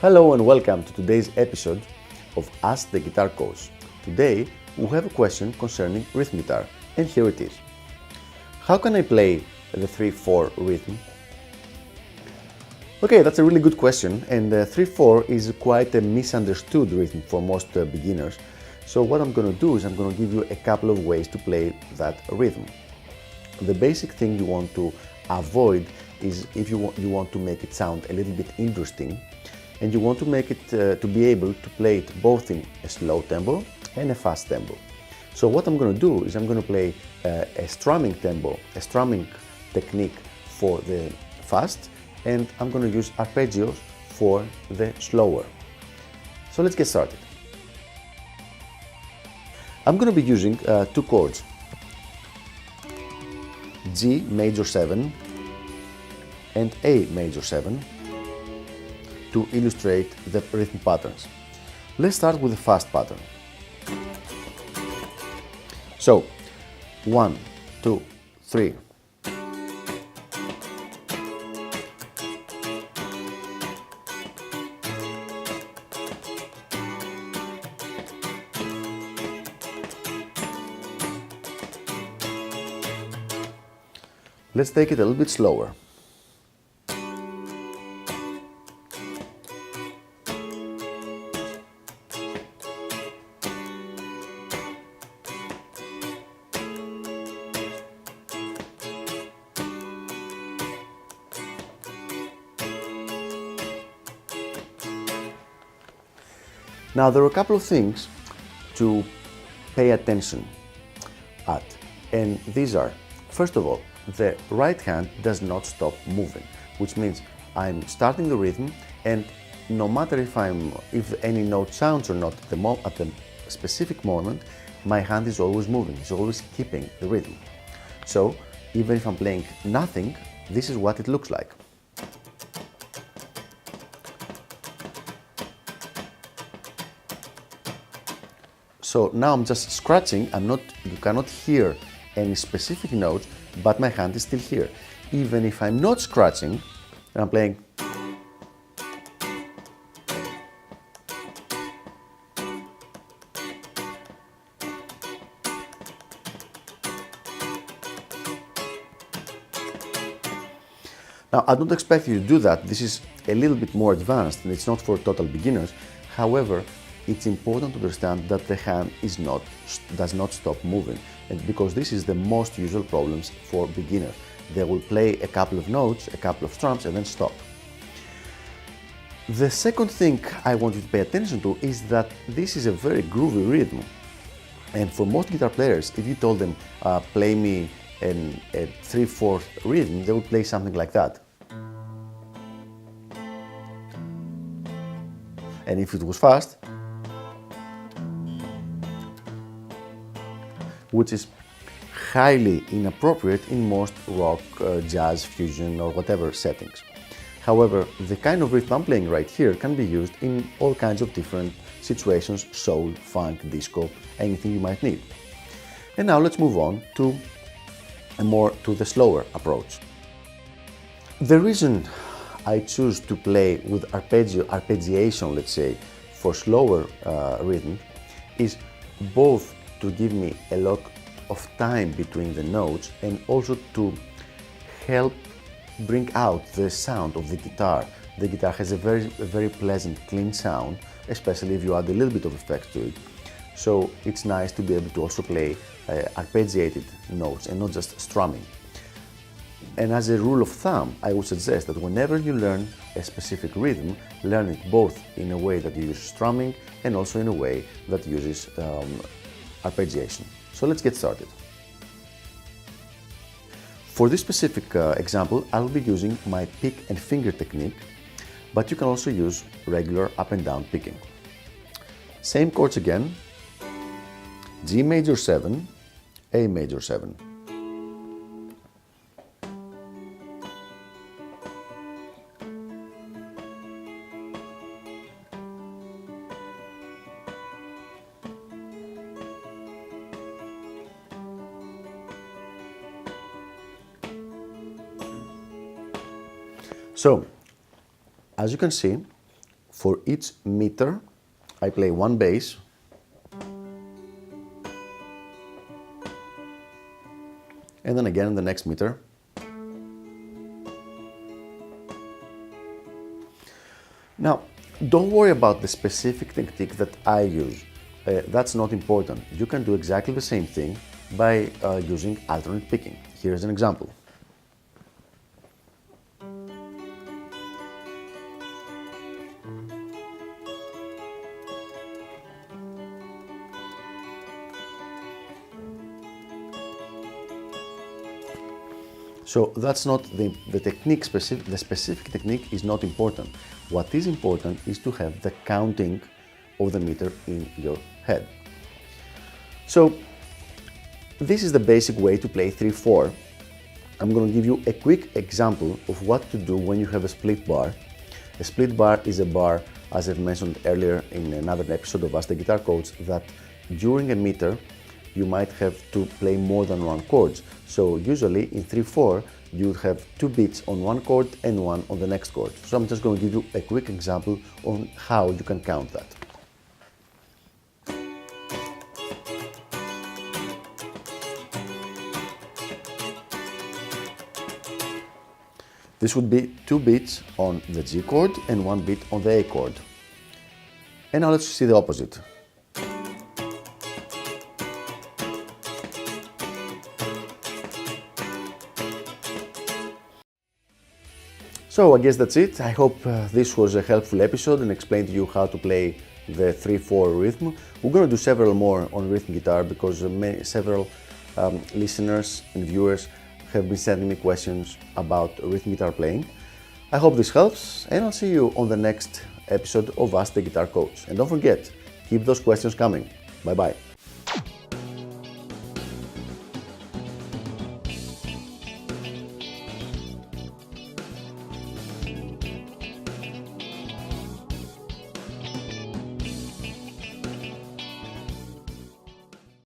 Hello and welcome to today's episode of Ask the Guitar Coach. Today we have a question concerning rhythm guitar, and here it is. How can I play the 3/4 rhythm? Okay, that's a really good question, and 3/4 is quite a misunderstood rhythm for most beginners. So what I'm going to do is I'm going to give you a couple of ways to play that rhythm. The basic thing you want to avoid is if you want to make it sound a little bit interesting, and you want to make it to be able to play it both in a slow tempo and a fast tempo. So what I'm going to do is I'm going to play a strumming tempo, a strumming technique for the fast, and I'm going to use arpeggios for the slower. So let's get started. I'm going to be using two chords, G major 7 and A major 7, to illustrate the rhythm patterns. Let's start with the fast pattern. So 1, 2, 3. Let's take it a little bit slower. Now there are a couple of things to pay attention at, and these are, first of all, the right hand does not stop moving, which means I'm starting the rhythm, and no matter if any note sounds or not at the specific moment, my hand is always moving, it's always keeping the rhythm. So even if I'm playing nothing, this is what it looks like. So now I'm just scratching, you cannot hear any specific notes, but my hand is still here. Even if I'm not scratching, I'm playing. Now, I don't expect you to do that. This is a little bit more advanced and it's not for total beginners. However, it's important to understand that the hand does not stop moving, and because this is the most usual problems for beginners. They will play a couple of notes, a couple of strums, and then stop. The second thing I want you to pay attention to is that this is a very groovy rhythm, and for most guitar players, if you told them play me a 3/4 rhythm, they would play something like that. And if it was fast, which is highly inappropriate in most rock, jazz, fusion, or whatever settings. However, the kind of rhythm I'm playing right here can be used in all kinds of different situations: soul, funk, disco, anything you might need. And now let's move on to the slower approach. The reason I choose to play with arpeggiation, let's say, for slower rhythm is both to give me a lot of time between the notes and also to help bring out the sound of the guitar. The guitar has a very pleasant, clean sound, especially if you add a little bit of effect to it. So it's nice to be able to also play arpeggiated notes and not just strumming. And as a rule of thumb, I would suggest that whenever you learn a specific rhythm, learn it both in a way that you use strumming and also in a way that uses arpeggiation. So let's get started. For this specific example, I'll be using my pick and finger technique, but you can also use regular up and down picking. Same chords again, G major 7, A major 7. So, as you can see, For each meter, I play one bass, and then again the next meter. Now, don't worry about the specific technique that I use. That's not important. You can do exactly the same thing by using alternate picking. Here's an example. So that's not the technique specific, the specific technique is not important. What is important is to have the counting of the meter in your head. So this is the basic way to play 3/4. I'm going to give you a quick example of what to do when you have a split bar. A split bar is a bar, as I've mentioned earlier in another episode of Ask the Guitar Coach, that during a meter you might have to play more than one chord. So usually in 3/4 you would have 2 beats on one chord and one on the next chord. So I'm just going to give you a quick example on how you can count that. This would be 2 beats on the G chord and 1 beat on the A chord. And now let's see the opposite. So I guess that's it. I hope this was a helpful episode and explained to you how to play the 3/4 rhythm. We're going to do several more on rhythm guitar because several listeners and viewers have been sending me questions about rhythm guitar playing. I hope this helps, and I'll see you on the next episode of Ask the Guitar Coach. And don't forget, keep those questions coming. Bye bye.